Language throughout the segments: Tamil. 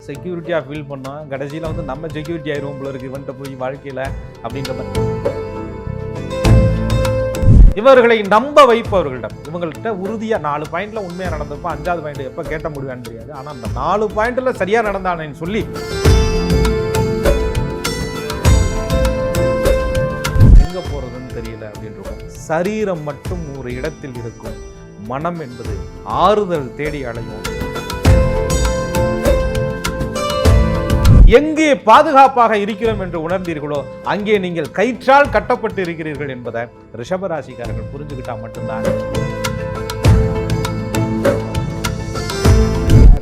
செக்யூரிட்டியாக ஃபீல் பண்ணோம். கடைசியில் வந்து நம்ம செக்யூரிட்டி ஆயிடுவோம் போல இருக்கு இவன்கிட்ட போய் வாழ்க்கையில் அப்படின்ற மாதிரி. இவர்களை நம்ப வைப்பவர்களிடம் இவங்கள்ட்ட உறுதியாக 4 பாயிண்ட்ல உண்மையாக நடந்தப்போ 5வது பாயிண்ட் எப்போ கேட்ட முடியும்னு தெரியாது. ஆனால் அந்த 4 பாயிண்ட்ல சரியாக நடந்தானேன்னு சொல்லி எங்கே போகிறதுன்னு தெரியல அப்படின்றோம். சரீரம் மட்டும் ஒரு இடத்தில் இருக்கும், மனம் என்பது ஆறுதல் தேடி அலையும். எங்கே பாதுகாப்பாக இருக்கிறோம் என்று உணர்ந்தீர்களோ அங்கே நீங்கள் கயிற்றால் கட்டப்பட்டு இருக்கிறீர்கள் என்பதை ரிஷபராசிக்காரர்கள் புரிஞ்சுக்கிட்டா மட்டும்தான்.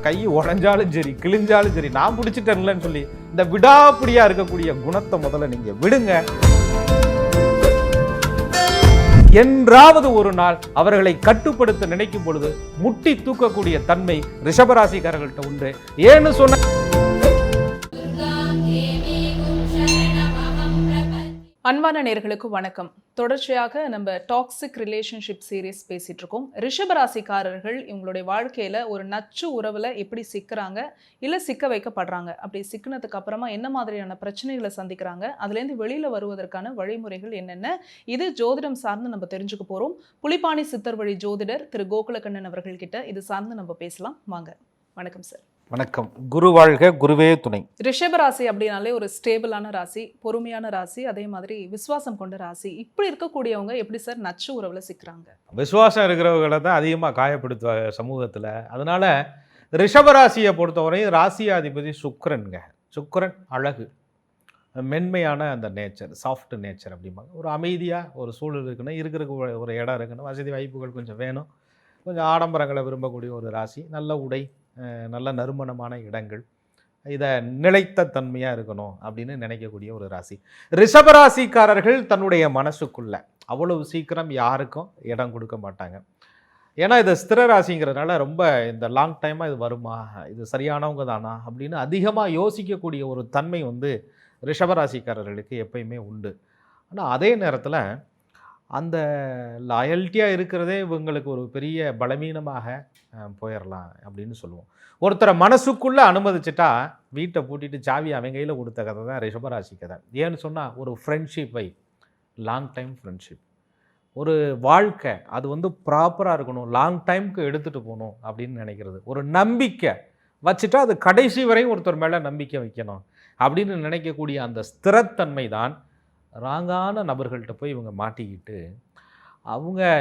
கை உடைஞ்சாலும் சரி கிழிஞ்சாலும் சரி நான் பிடிச்சிட்டேன்லன்னு சொல்லி இந்த விடாப்பிடியா இருக்கக்கூடிய குணத்தை முதல்ல நீங்க விடுங்க. என்றாவது ஒரு நாள் அவர்களை கட்டுப்படுத்த நினைக்கும் பொழுது முட்டி தூக்கக்கூடிய தன்மை ரிஷபராசிக்காரர்கள்ட்ட உண்டு. ஏன்னு சொன்ன அன்பான நேயர்களுக்கு வணக்கம். தொடர்ச்சியாக நம்ம டாக்ஸிக் ரிலேஷன்ஷிப் சீரீஸ் பேசிட்டு இருக்கோம். ரிஷபராசிக்காரர்கள் இவங்களுடைய வாழ்க்கையில ஒரு நச்சு உறவுல எப்படி சிக்கிறாங்க, இல்ல சிக்க வைக்கப்படுறாங்க, அப்படி சிக்கினதுக்கு அப்புறமா என்ன மாதிரியான பிரச்சனைகளை சந்திக்கிறாங்க, அதுல இருந்து வெளியில வருவதற்கான வழிமுறைகள் என்னென்ன, இது ஜோதிடம் சார்ந்து நம்ம தெரிஞ்சுக்க போறோம். புலிப்பாணி சித்தர் வழி ஜோதிடர் திரு கோகுலக்கண்ணன் அவர்கள் கிட்ட இது சார்ந்து நம்ம பேசலாம். வாங்க. வணக்கம் சார். வணக்கம். குரு வாழ்க, குருவே துணை. ரிஷபராசி அப்படின்னாலே ஒரு ஸ்டேபிளான ராசி, பொறுமையான ராசி, அதே மாதிரி விசுவாசம் கொண்ட ராசி. இப்படி இருக்கக்கூடியவங்க எப்படி சார் நச்சு உறவுல சிக்கிறாங்க? விசுவாசம் இருக்கிறவங்களை தான் அதிகமாக காயப்படுத்துவாங்க சமூகத்தில். அதனால ரிஷபராசியை பொறுத்தவரை ராசியாதிபதி சுக்கிரனுங்க. சுக்கிரன் அழகு, மென்மையான அந்த நேச்சர், சாஃப்ட் நேச்சர் அப்படிம்பாங்க. ஒரு அமைதியாக ஒரு சூழல் இருக்கணும், இருக்கிறதுக்கு ஒரு இடம் இருக்கணும், வசதி வாய்ப்புகள் கொஞ்சம் வேணும், கொஞ்சம் ஆடம்பரங்களை விரும்பக்கூடிய ஒரு ராசி, நல்ல உடை, நல்ல நறுமணமான இடங்கள், இதை நிலைத்த தன்மையாக இருக்கணும் அப்படின்னு நினைக்கக்கூடிய ஒரு ராசி. ரிஷபராசிக்காரர்கள் தன்னுடைய மனசுக்குள்ள அவ்வளவு சீக்கிரம் யாருக்கும் இடம் கொடுக்க மாட்டாங்க. ஏன்னா இது ஸ்திர ராசிங்கிறதுனால ரொம்ப இந்த லாங் டைமாக இது வருமா, இது சரியானவங்க தானா அப்படின்னு அதிகமாக யோசிக்கக்கூடிய ஒரு தன்மை வந்து ரிஷபராசிக்காரர்களுக்கு எப்பயுமே உண்டு. ஆனால் அதே நேரத்தில் அந்த லாயல்ட்டியாக இருக்கிறதே இவங்களுக்கு ஒரு பெரிய பலவீனமாக போயிடலாம் அப்படின்னு சொல்லுவோம். ஒருத்தரை மனசுக்குள்ளே அனுமதிச்சிட்டா வீட்டை பூட்டிட்டு சாவி அவங்க கையில் கொடுத்த கதை தான் ரிஷபராசி கதை. ஏன்னு சொன்னால் ஒரு ஃப்ரெண்ட்ஷிப்பை, லாங் டைம் ஃப்ரெண்ட்ஷிப், ஒரு வாழ்க்கை அது வந்து ப்ராப்பராக இருக்கணும், லாங் டைமுக்கு எடுத்துகிட்டு போகணும் அப்படின்னு நினைக்கிறது, ஒரு நம்பிக்கை வச்சுட்டா அது கடைசி வரையும் ஒருத்தர் மேலே நம்பிக்கை வைக்கணும் அப்படின்னு நினைக்கக்கூடிய அந்த ஸ்திரத்தன்மை தான் ராங்கான நபர்கள்ட்ட போய் இவங்க மாட்டிக்கிட்டு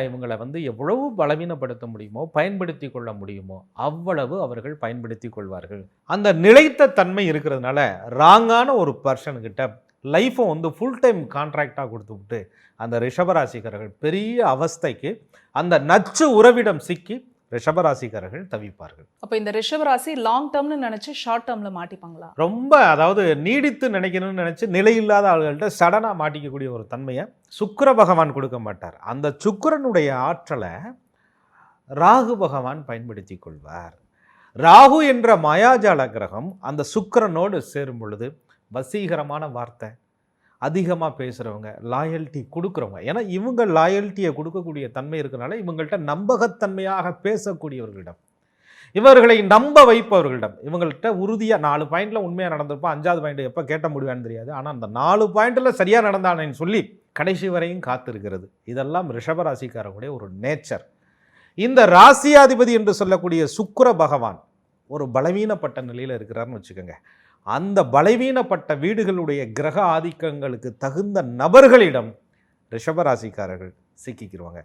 இவங்களை வந்து எவ்வளவு பலவீனப்படுத்த முடியுமோ, பயன்படுத்தி கொள்ள முடியுமோ அவ்வளவு அவர்கள் பயன்படுத்தி கொள்வார்கள். அந்த நிலைத்த தன்மை இருக்கிறதுனால ராங்கான ஒரு பர்சன்கிட்ட லைஃப்பை வந்து ஃபுல் டைம் கான்ட்ராக்டாக கொடுத்து விட்டு அந்த ரிஷபராசிக்காரர்கள் பெரிய அவஸ்தைக்கு அந்த நச்சு உறவிடம் சிக்கி ரிஷபராசிக்காரர்கள் தவிப்பார்கள். அப்போ இந்த ரிஷபராசி லாங் டேர்ம்னு நினைச்சு ஷார்ட் டேர்ம்ல மாட்டிப்பாங்களா? ரொம்ப, அதாவது நீடித்து நினைக்கணும்னு நினைச்சு நிலையில்லாத ஆளுகள்கிட்ட சடனாக மாட்டிக்கக்கூடிய ஒரு தன்மையை சுக்கிர பகவான் கொடுக்க மாட்டார். அந்த சுக்கிரனுடைய ஆற்றலை ராகு பகவான் பயன்படுத்தி கொள்வார். ராகு என்ற மாயாஜால கிரகம் அந்த சுக்கிரனோடு சேரும் பொழுது வசீகரமான வார்த்தை, அதிகமாக பேசுகிறவங்க, லாயல்ட்டி கொடுக்குறவங்க. ஏன்னா இவங்க லாயல்ட்டியை கொடுக்கக்கூடிய தன்மை இருக்கிறனால இவங்கள்ட்ட நம்பகத்தன்மையாக பேசக்கூடியவர்களிடம், இவர்களை நம்ப வைப்பவர்களிடம் இவங்கள்ட்ட உறுதியாக 4 பாயிண்ட்ல உண்மையாக நடந்திருப்போம், 5வது பாயிண்ட் எப்போ கேட்ட முடியும்னு தெரியாது. ஆனால் அந்த 4 பாயிண்ட்ல சரியாக நடந்தானேன்னு சொல்லி கடைசி வரையும் காத்திருக்கிறது. இதெல்லாம் ரிஷபராசிக்காரங்களுடைய ஒரு நேச்சர். இந்த ராசியாதிபதி என்று சொல்லக்கூடிய சுக்கிர பகவான் ஒரு பலவீனப்பட்ட நிலையில் இருக்கிறார்னு வச்சுக்கோங்க. அந்த பலவீனப்பட்ட வீடுகளுடைய கிரக ஆதிக்கங்களுக்கு தகுந்த நபர்களிடம் ரிஷபராசிக்காரர்கள் சிக்கிக்கிடுவாங்க.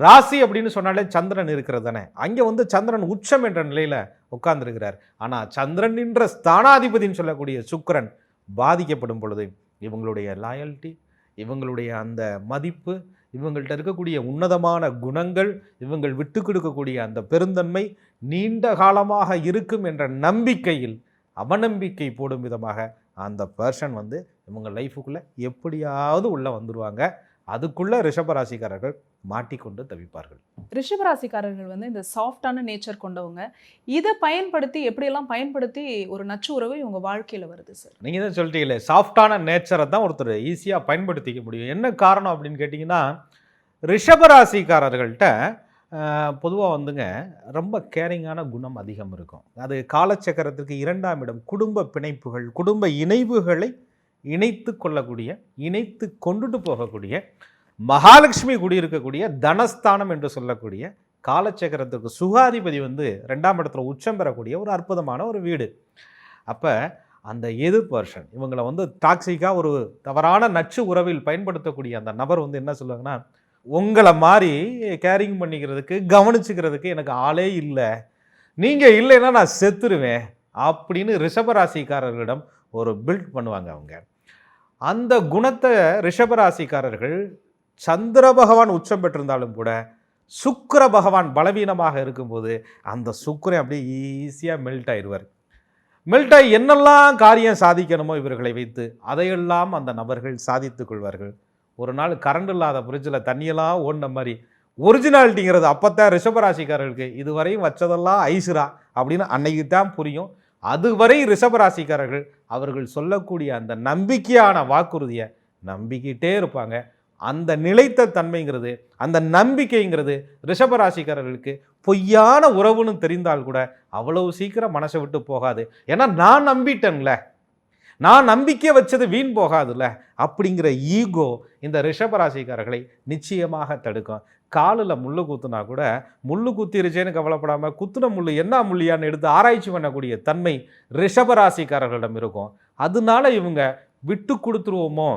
ராசி அப்படின்னு சொன்னாலே சந்திரன் இருக்கிறது தானே, அங்கே வந்து சந்திரன் உச்சம் என்ற நிலையில் உட்கார்ந்துருக்கிறார். ஆனால் சந்திரன் என்ற ஸ்தானாதிபதினு சொல்லக்கூடிய சுக்கிரன் பாதிக்கப்படும் பொழுது இவங்களுடைய லாயல்ட்டி, இவங்களுடைய அந்த மதிப்பு, இவங்கள்ட்ட இருக்கக்கூடிய உன்னதமான குணங்கள், இவங்கள் விட்டு கொடுக்கக்கூடிய அந்த பெருந்தன்மை நீண்ட காலமாக இருக்கும் என்ற நம்பிக்கையில் அவநம்பிக்கை போடும் விதமாக அந்த பர்சன் வந்து இவங்க லைஃபுக்குள்ளே எப்படியாவது உள்ளே வந்துடுவாங்க. அதுக்குள்ளே ரிஷபராசிக்காரர்கள் மாட்டிக்கொண்டு தவிப்பார்கள். ரிஷபராசிக்காரர்கள் வந்து இந்த சாஃப்டான நேச்சர் கொண்டவங்க. இதை பயன்படுத்தி எப்படியெல்லாம் பயன்படுத்தி ஒரு நச்சு உறவு இவங்க வாழ்க்கையில் வருது சார்? நீங்கள் தான் சொல்லிட்டீங்களே, சாஃப்டான நேச்சரை தான் ஒருத்தர் ஈஸியாக பயன்படுத்திக்க முடியும். என்ன காரணம் அப்படின்னு கேட்டிங்கன்னா, ரிஷபராசிக்காரர்கள்ட்ட பொதுவாக வந்துங்க ரொம்ப கேரிங்கான குணம் அதிகம் இருக்கும். அது காலச்சக்கரத்திற்கு 2ஆம் இடம். குடும்ப பிணைப்புகள், குடும்ப இணைவுகளை இணைத்து கொள்ளக்கூடிய, இணைத்து கொண்டுட்டு போகக்கூடிய, மகாலட்சுமி குடியிருக்கக்கூடிய தனஸ்தானம் என்று சொல்லக்கூடிய காலச்சக்கரத்துக்கு சுகாதிபதி வந்து 2ஆம் இடத்துல உச்சம் பெறக்கூடிய ஒரு அற்புதமான ஒரு வீடு. அப்போ அந்த எதிர் பர்சன் இவங்களை வந்து டாக்ஸிக்காக ஒரு தவறான நச்சு உறவில் பயன்படுத்தக்கூடிய அந்த நபர் வந்து என்ன சொல்லுவாங்கன்னா, உங்களை மாதிரி கேரிங் பண்ணிக்கிறதுக்கு கவனிச்சுக்கிறதுக்கு எனக்கு ஆளே இல்லை, நீங்கள் இல்லைன்னா நான் செத்துருவேன் அப்படின்னு ரிஷபராசிக்காரர்களிடம் ஒரு பில்ட் பண்ணுவாங்க அவங்க. அந்த குணத்தை ரிஷபராசிக்காரர்கள் சந்திர பகவான் உச்சம் பெற்றிருந்தாலும் கூட சுக்கிர பகவான் பலவீனமாக இருக்கும்போது அந்த சுக்கிரன் அப்படியே ஈஸியாக மெல்ட் ஆயிடுவார். மெல்ட் ஆகி என்னெல்லாம் காரியம் சாதிக்கணுமோ இவர்களை வைத்து அதையெல்லாம் அந்த நபர்கள் சாதித்துக் கொள்வார்கள். ஒரு நாள் கரண்ட் இல்லாத ஃப்ரிட்ஜில் தண்ணியெல்லாம் ஓடின மாதிரி ஒரிஜினாலிட்டிங்கிறது அப்போத்தான் ரிஷபராசிக்காரர்களுக்கு இதுவரையும் வச்சதெல்லாம் ஐசுரா அப்படின்னு அன்னைக்கு தான் புரியும். அதுவரை ரிஷபராசிக்காரர்கள் அவர்கள் சொல்லக்கூடிய அந்த நம்பிக்கையான வாக்குறுதியை நம்பிக்கிட்டே இருப்பாங்க. அந்த நிலைத்த தன்மைங்கிறது, அந்த நம்பிக்கைங்கிறது ரிஷபராசிக்காரர்களுக்கு பொய்யான உறவுன்னு தெரிந்தால் கூட அவ்வளவு சீக்கிரம் மனசை விட்டு போகாது. ஏன்னா நான் நம்பிட்டேன்ல, நான் நம்பிக்கை வச்சது வீண் போகாதுல்ல அப்படிங்கிற ஈகோ இந்த ரிஷபராசிக்காரர்களை நிச்சயமாக தடுக்கும். காலில் முள்ளு குத்துனா கூட முள்ளு குத்திருச்சேன்னு கவலைப்படாமல் குத்துன முள்ளு என்ன முள்ளியான்னு எடுத்து ஆராய்ச்சி பண்ணக்கூடிய தன்மை ரிஷபராசிக்காரர்களிடம் இருக்கும். அதனால இவங்க விட்டு கொடுத்துருவோமோ,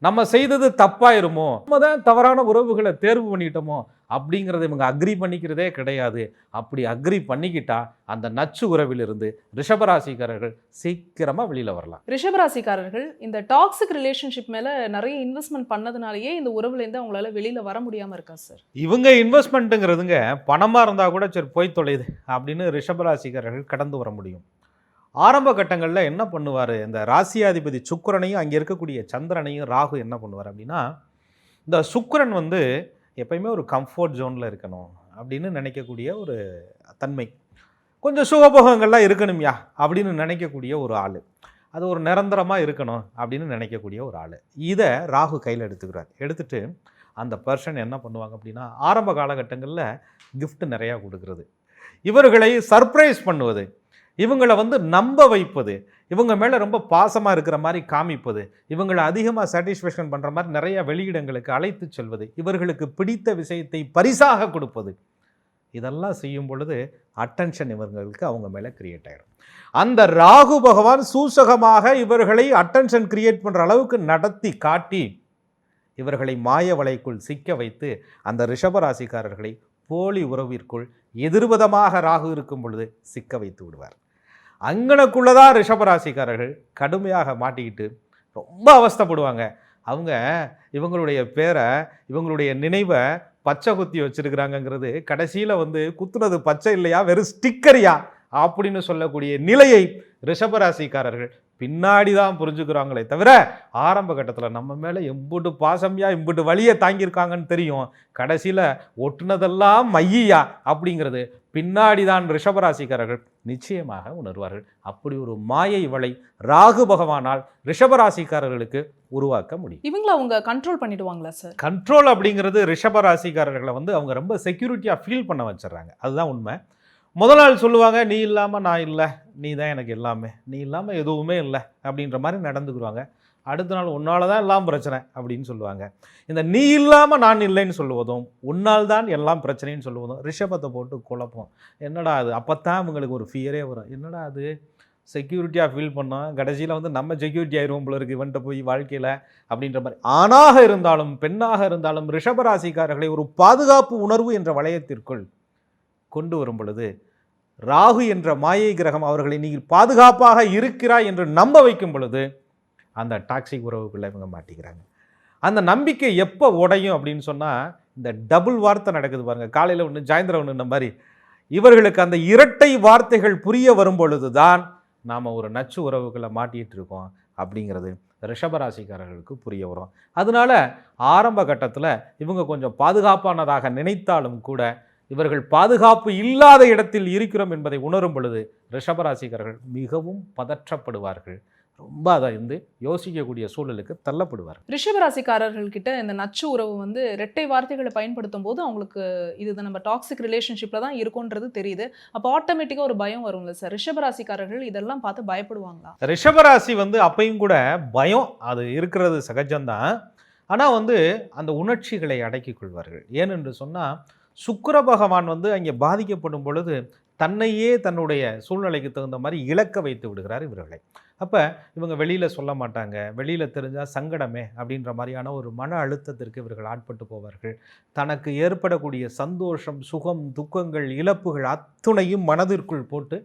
நம்ம செய்தது தப்பாயிருமோ, நம்ம தான் தவறான உறவுகளை தேர்வு பண்ணிட்டோமோ அப்படிங்கிறத இவங்க அக்ரி பண்ணிக்கிறதே கிடையாது. அப்படி அக்ரி பண்ணிக்கிட்டா அந்த நச்சு உறவிலிருந்து ரிஷபராசிக்காரர்கள் சீக்கிரமாக வெளியில் வரலாம். ரிஷபராசிக்காரர்கள் இந்த டாக்ஸிக் ரிலேஷன்ஷிப் மேலே நிறைய இன்வெஸ்ட்மெண்ட் பண்ணதுனாலேயே இந்த உறவுலேருந்து அவங்களால வெளியில் வர முடியாமல் இருக்கா சார்? இவங்க இன்வெஸ்ட்மெண்ட்டுங்கிறதுங்க பணமாக இருந்தால் கூட சரி போய் தொலையுது அப்படின்னு ரிஷபராசிக்காரர்கள் கடந்து வர முடியும். ஆரம்ப கட்டங்களில் என்ன பண்ணுவார், இந்த ராசியாதிபதி சுக்கிரனையும் அங்கே இருக்கக்கூடிய சந்திரனையும் ராகு என்ன பண்ணுவார் அப்படின்னா, இந்த சுக்கிரன் வந்து எப்பயுமே ஒரு கம்ஃபர்ட் ஜோனில் இருக்கணும் அப்படின்னு நினைக்கக்கூடிய ஒரு தன்மை, கொஞ்சம் சுகபோகங்கள்லாம் இருக்கணும்யா அப்படின்னு நினைக்கக்கூடிய ஒரு ஆள், அது ஒரு நிரந்தரமாக இருக்கணும் அப்படின்னு நினைக்கக்கூடிய ஒரு ஆள். இதை ராகு கையில் எடுத்துக்கிறார். எடுத்துட்டு அந்த பர்சன் என்ன பண்ணுவாங்க அப்படின்னா, ஆரம்ப காலகட்டங்களில் கிஃப்ட் நிறையா கொடுக்கறது, இவர்களை சர்ப்ரைஸ் பண்ணுவது, இவங்களை வந்து நம்ப வைப்பது, இவங்க மேலே ரொம்ப பாசமாக இருக்கிற மாதிரி காமிப்பது, இவங்களை அதிகமாக சாட்டிஸ்ஃபேக்ஷன் பண்ணுற மாதிரி நிறைய வெளியிடங்களுக்கு அழைத்து செல்வது, இவர்களுக்கு பிடித்த விஷயத்தை பரிசாக கொடுப்பது, இதெல்லாம் செய்யும் பொழுது அட்டென்ஷன் இவர்களுக்கு அவங்க மேலே கிரியேட் ஆகிடும். அந்த ராகு பகவான் சூசகமாக இவர்களை அட்டென்ஷன் கிரியேட் பண்ணுற அளவுக்கு நடத்தி காட்டி இவர்களை மாய வலைக்குள் சிக்க வைத்து அந்த ரிஷபராசிக்காரர்களை போலி உறவிற்குள் எதிர்விதமாக ராகு இருக்கும் பொழுது சிக்க வைத்து விடுவார். அங்கனக்குள்ளதான் ரிஷபராசிக்காரர்கள் கடுமையாக மாட்டிக்கிட்டு ரொம்ப அவஸ்தைப்படுவாங்க. அவங்க இவங்களுடைய பேரை, இவங்களுடைய நினைவை பச்சை குத்தி வச்சிருக்கிறாங்கங்கிறது கடைசியில் வந்து குத்துனது பச்சை இல்லையா, வெறும் ஸ்டிக்கரியா அப்படின்னு சொல்லக்கூடிய நிலையை ரிஷபராசிக்காரர்கள் பின்னாடி தான் புரிஞ்சுக்கிறாங்களே தவிர ஆரம்ப கட்டத்தில் நம்ம மேலே எம்புட்டு பாசம்யா எம்புட்டு வலியை தாங்கியிருக்காங்கன்னு தெரியும், கடைசியில் ஒட்டுனதெல்லாம் மையா அப்படிங்கிறது பின்னாடி தான் ரிஷபராசிக்காரர்கள் நிச்சயமாக உணர்வார்கள். அப்படி ஒரு மாயை வலை ராகு பகவானால் ரிஷபராசிக்காரர்களுக்கு உருவாக்க முடியும். இவங்களை அவங்க கண்ட்ரோல் பண்ணிடுவாங்களா சார்? கண்ட்ரோல் அப்படிங்கிறது ரிஷபராசிக்காரர்களை வந்து அவங்க ரொம்ப செக்யூரிட்டியாக ஃபீல் பண்ண வச்சிடறாங்க. அதுதான் உண்மை. முதல் நாள் சொல்லுவாங்க, நீ இல்லாமல் நான் இல்லை, நீ தான் எனக்கு எல்லாமே, நீ இல்லாமல் எதுவுமே இல்லை அப்படின்ற மாதிரி நடந்துக்குருவாங்க. அடுத்த நாள் உன்னால் தான் எல்லாம் பிரச்சனை அப்படின்னு சொல்லுவாங்க. இந்த நீ இல்லாமல் நான் இல்லைன்னு சொல்லுவதும், உன்னால் தான் எல்லாம் பிரச்சனைன்னு சொல்லுவதும் ரிஷபத்தை போட்டு குழப்பம். என்னடா அது, அப்போத்தான் அவங்களுக்கு ஒரு ஃபியரே வரும். என்னடா அது செக்யூரிட்டியாக ஃபீல் பண்ணோம், கடைசியில் வந்து நம்ம செக்யூரிட்டி ஆயிடுவோம் போல இருக்குது இவன்ட்ட போய் வாழ்க்கையில் அப்படின்ற மாதிரி. ஆணாக இருந்தாலும் பெண்ணாக இருந்தாலும் ரிஷபராசிக்காரர்களை ஒரு பாதுகாப்பு உணர்வு என்ற வளையத்திற்குள் கொண்டு வரும் பொழுது ராகு என்ற மாயை கிரகம் அவர்களை நீங்கள் பாதுகாப்பாக இருக்கிறாய் என்று நம்ப வைக்கும் பொழுது அந்த டாக்ஸிக் உறவுக்குள்ளே இவங்க மாட்டிக்கிறாங்க. அந்த நம்பிக்கை எப்போ உடையும் அப்படின்னு சொன்னால், இந்த டபுள் வார்த்தை நடக்குது பாருங்கள், காலையில் ஒன்று சாயந்தரம் ஒன்று, இந்த மாதிரி இவர்களுக்கு அந்த இரட்டை வார்த்தைகள் புரிய வரும் பொழுது தான் நாம் ஒரு நச்சு உறவுகளை மாட்டிகிட்டு இருக்கோம் அப்படிங்கிறது ரிஷபராசிக்காரர்களுக்கு புரிய வரும். அதனால ஆரம்ப கட்டத்தில் இவங்க கொஞ்சம் பாதுகாப்பானதாக நினைத்தாலும் கூட இவர்கள் பாதுகாப்பு இல்லாத இடத்தில் இருக்கிறோம் என்பதை உணரும் பொழுது ரிஷபராசிக்காரர்கள் மிகவும் பதற்றப்படுவார்கள், ரொம்ப அதை யோசிக்கக்கூடிய சூழலுக்கு தள்ளப்படுவார். ரிஷபராசிக்காரர்கள் கிட்ட இந்த நச்சு உறவு வந்து இரட்டை வார்த்தைகளை பயன்படுத்தும் போது அவங்களுக்கு இது நம்ம டாக்ஸிக் ரிலேஷன்ஷிப்ல தான் இருக்கும்ன்றது தெரியுது. அப்போ ஆட்டோமேட்டிக்கா ஒரு பயம் வரும்ல சார், ரிஷபராசிக்காரர்கள் இதெல்லாம் பார்த்து பயப்படுவாங்களா? ரிஷபராசி அப்பையும் கூட பயம் அது இருக்கிறது சகஜம்தான். ஆனால் அந்த உணர்ச்சிகளை அடக்கிக் கொள்வார்கள். ஏனென்று சொன்னால் சுக்கிர பகவான் அங்கே பாதிக்கப்படும் பொழுது தன்னையே தன்னுடைய சூழ்நிலைக்கு தகுந்த மாதிரி இழக்க வைத்து விடுகிறார் இவர்களை. அப்போ இவங்க வெளியில் சொல்ல மாட்டாங்க, வெளியில் தெரிஞ்சால் சங்கடமே அப்படின்ற மாதிரியான ஒரு மன அழுத்தத்திற்கு இவர்கள் ஆட்பட்டு போவார்கள். தனக்கு ஏற்படக்கூடிய சந்தோஷம், சுகம், துக்கங்கள், இழப்புகள் அத்துணையும் மனதிற்குள் போட்டு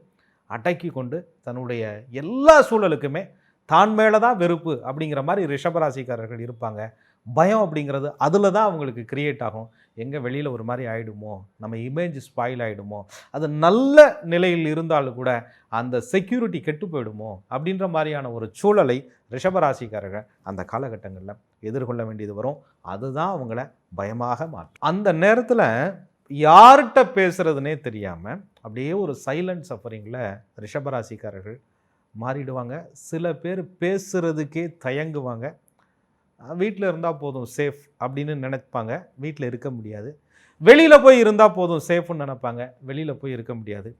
அடக்கி கொண்டு தன்னுடைய எல்லா சூழலுக்குமே தான் மேலே தான் வெறுப்பு அப்படிங்கிற மாதிரி ரிஷபராசிக்காரர்கள் இருப்பாங்க. பயம் அப்படிங்கிறது அதில் தான் அவங்களுக்கு கிரியேட் ஆகும். எங்கே வெளியில் ஒரு மாதிரி ஆகிடுமோ, நம்ம இமேஜ் ஸ்பாயில் ஆகிடுமோ, அது நல்ல நிலையில் இருந்தாலும் கூட அந்த செக்யூரிட்டி கெட்டு போயிடுமோ அப்படின்ற மாதிரியான ஒரு சூழலை ரிஷபராசிக்காரர்கள் அந்த காலகட்டங்களில் எதிர்கொள்ள வேண்டியது வரும். அதுதான் அவங்கள பயமாக மாற்றும். அந்த நேரத்தில் யார்கிட்ட பேசுகிறதுனே தெரியாமல் அப்படியே ஒரு சைலண்ட் சஃபரிங்கில் ரிஷபராசிக்காரர்கள் மாறிடுவாங்க. சில பேர் பேசுகிறதுக்கே தயங்குவாங்க. வீட்டில் இருந்தால் போதும் சேஃப் அப்படின்னு நினைப்பாங்க, வீட்டில் இருக்க முடியாது. வெளியில் போய் இருந்தால் போதும் சேஃப்னு நினைப்பாங்க, வெளியில் போய் இருக்க முடியாது.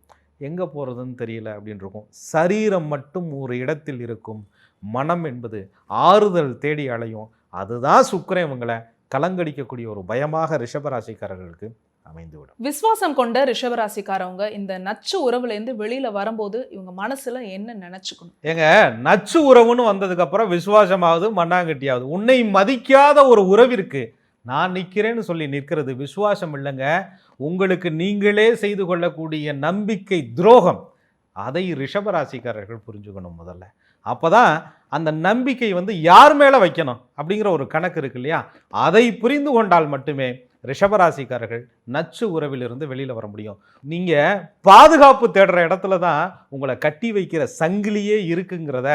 எங்கே போகிறதுன்னு தெரியல அப்படின்னு இருக்கும். சரீரம் மட்டும் ஒரு இடத்தில் இருக்கும், மனம் என்பது ஆறுதல் தேடி அலையும். அதுதான் சுக்கிரன் இவங்களை கலங்கடிக்கக்கூடிய ஒரு பயமாக ரிஷபராசிக்காரர்களுக்கு அமைந்துவிடும். விசுவாசம் கொண்ட ரிஷபராசிக்காரவங்க இந்த நச்சு உறவுலேருந்து வெளியில வரும்போது இவங்க மனசுல என்ன நினைச்சுக்கணும்? ஏங்க, நச்சு உறவுன்னு வந்ததுக்கு அப்புறம் விசுவாசமாவது மண்ணாங்கட்டியாவது. உன்னை மதிக்காத ஒரு உறவிற்கு நான் நிற்கிறேன்னு சொல்லி நிற்கிறது விசுவாசம் இல்லைங்க, உங்களுக்கு நீங்களே செய்து கொள்ளக்கூடிய நம்பிக்கை துரோகம். அதை ரிஷபராசிக்காரர்கள் புரிஞ்சுக்கணும் முதல்ல. அப்போதான் அந்த நம்பிக்கை யார் மேலே வைக்கணும் அப்படிங்கிற ஒரு கணக்கு இருக்கு இல்லையா, அதை புரிந்து கொண்டால் மட்டுமே ரிஷபராசிக்காரர்கள் நச்சு உறவிலிருந்து வெளியில் வர முடியும். நீங்கள் பாதுகாப்பு தேடுற இடத்துல தான் உங்களை கட்டி வைக்கிற சங்கிலியே இருக்குங்கிறத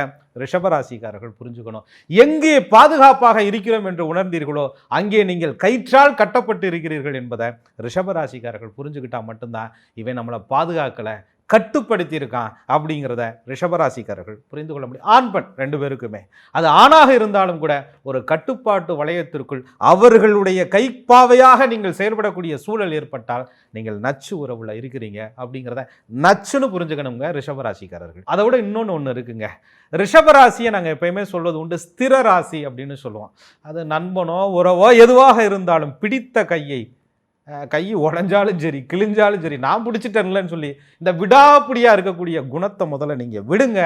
ரிஷபராசிக்காரர்கள் புரிஞ்சுக்கணும். எங்கே பாதுகாப்பாக இருக்கிறோம் என்று உணர்ந்தீர்களோ அங்கே நீங்கள் கயிற்றால் கட்டப்பட்டு இருக்கிறீர்கள் என்பதை ரிஷபராசிக்காரர்கள் புரிஞ்சுக்கிட்டால் மட்டும்தான் இவன் நம்மளை பாதுகாக்கலை, கட்டுப்படுத்தி இருக்கான் அப்படிங்கிறத ரிஷபராசிக்காரர்கள் புரிந்து கொள்ள முடியும். ஆண் பெண் ரெண்டு பேருக்குமே அது ஆணாக இருந்தாலும் கூட ஒரு கட்டுப்பாட்டு வளையத்திற்குள் அவர்களுடைய கைப்பாவையாக நீங்கள் செயல்படக்கூடிய சூழல் ஏற்பட்டால் நீங்கள் நச்சு உறவுல இருக்கிறீங்க அப்படிங்கிறத நச்சுன்னு புரிஞ்சுக்கணுங்க ரிஷபராசிக்காரர்கள். அதை விட இன்னொன்று இருக்குங்க, ரிஷபராசியை நாங்கள் எப்பயுமே சொல்வது உண்டு ஸ்திர ராசி அப்படின்னு சொல்லுவோம். அது நண்பனோ உறவோ எதுவாக இருந்தாலும் பிடித்த கை உடஞ்சாலும் சரி கிழிஞ்சாலும் சரி நான் பிடிச்சிட்டேன்லன்னு சொல்லி இந்த விடாப்பிடியாக இருக்கக்கூடிய குணத்தை முதல்ல நீங்கள் விடுங்க.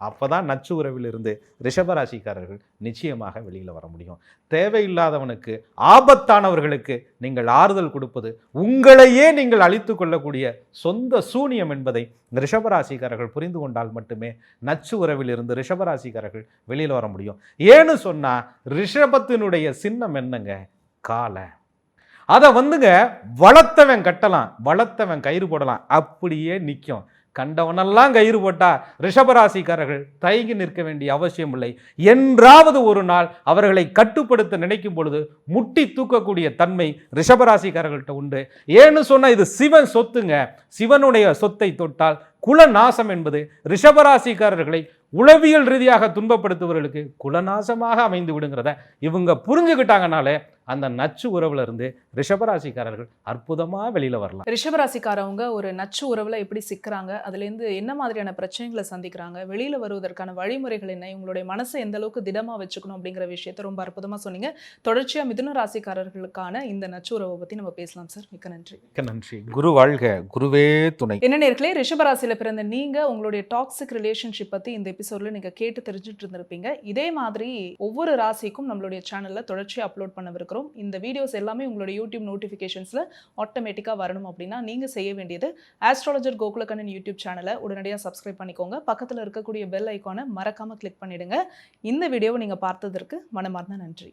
அப்போ தான் நச்சு உறவிலிருந்து ரிஷபராசிக்காரர்கள் நிச்சயமாக வெளியில் வர முடியும். தேவையில்லாதவனுக்கு, ஆபத்தானவர்களுக்கு நீங்கள் ஆறுதல் கொடுப்பது உங்களையே நீங்கள் அழித்து கொள்ளக்கூடிய சொந்த சூனியம் என்பதை ரிஷபராசிக்காரர்கள் புரிந்து கொண்டால் மட்டுமே நச்சு உறவிலிருந்து ரிஷபராசிக்காரர்கள் வெளியில் வர முடியும். ஏன்னு சொன்னால் ரிஷபத்தினுடைய சின்னம் என்னங்க? காலை. அதை வளர்த்தவன் கட்டலாம், வளர்த்தவன் கயிறு போடலாம், அப்படியே நிற்கும். கண்டவனெல்லாம் கயிறு போட்டா ரிஷபராசிக்காரர்கள் தயங்கி நிற்க வேண்டிய அவசியம் இல்லை. என்றாவது ஒரு நாள் அவர்களை கட்டுப்படுத்த நினைக்கும் பொழுது முட்டி தூக்கக்கூடிய தன்மை ரிஷபராசிக்காரர்கள்ட்ட உண்டு. ஏன்னு சொன்னா இது சிவன் சொத்துங்க. சிவனுடைய சொத்தை தொட்டால் குலநாசம் என்பது ரிஷபராசிக்காரர்களை உளவியல் ரீதியாக துன்பப்படுத்துவர்களுக்கு குலநாசமாக அமைந்து விடுங்கிறத இவங்க புரிஞ்சுக்கிட்டாங்கனாலே அந்த நச்சு உறவுல இருந்து ரிஷபராசிக்காரர்கள் அற்புதமா வெளியில வரலாம். ரிஷபராசிக்காரவங்க ஒரு நச்சு உறவுல எப்படி சிக்கிறாங்க, அதுல இருந்து என்ன மாதிரியான பிரச்சனைகளை சந்திக்கிறாங்க, வெளியில வருவதற்கான வழிமுறைகள் என்ன, இவங்களுடைய மனசை எந்த அளவுக்கு திடமா வச்சுக்கணும் அப்படிங்கிற விஷயத்தை ரொம்ப அற்புதமா சொன்னீங்க. தொடர்ச்சியா மிதுன ராசிக்காரர்களுக்கான இந்த நச்சு உறவை பத்தி நம்ம பேசலாம் சார். மிக்க நன்றி. மிக்க நன்றி. குரு வாழ்க, குருவே துணை. என்ன நேர்களே, ரிஷபராசியில பிறந்த நீங்க உங்களுடைய டாக்ஸிக் ரிலேஷன்ஷிப் பத்தி இந்த எபிசோட்ல நீங்க கேட்டு தெரிஞ்சுட்டு இருந்திருப்பீங்க. இதே மாதிரி ஒவ்வொரு ராசிக்கும் நம்மளுடைய சேனல்ல தொடர்ச்சியா அப்லோட் பண்ணவிருக்கிறோம். இந்த வீடியோஸ் எல்லாமே உங்களுடைய யூடியூப் நோட்டிஃபிகேஷன்ஸ்ல ஆட்டோமேட்டிக்கா வரணும் அப்படின்னா நீங்க செய்ய வேண்டியது ஆஸ்ட்ராலஜர் கோகுலக்கண்ணன் யூடியூப் சேனலை உடனடியாக சப்ஸ்கிரைப் பண்ணிக்கோங்க. பக்கத்தில் இருக்கக்கூடிய பெல் ஐக்கானை மறக்காம கிளிக் பண்ணிடுங்க. இந்த வீடியோவை நீங்க பார்த்ததற்கு மனமார்ந்த நன்றி.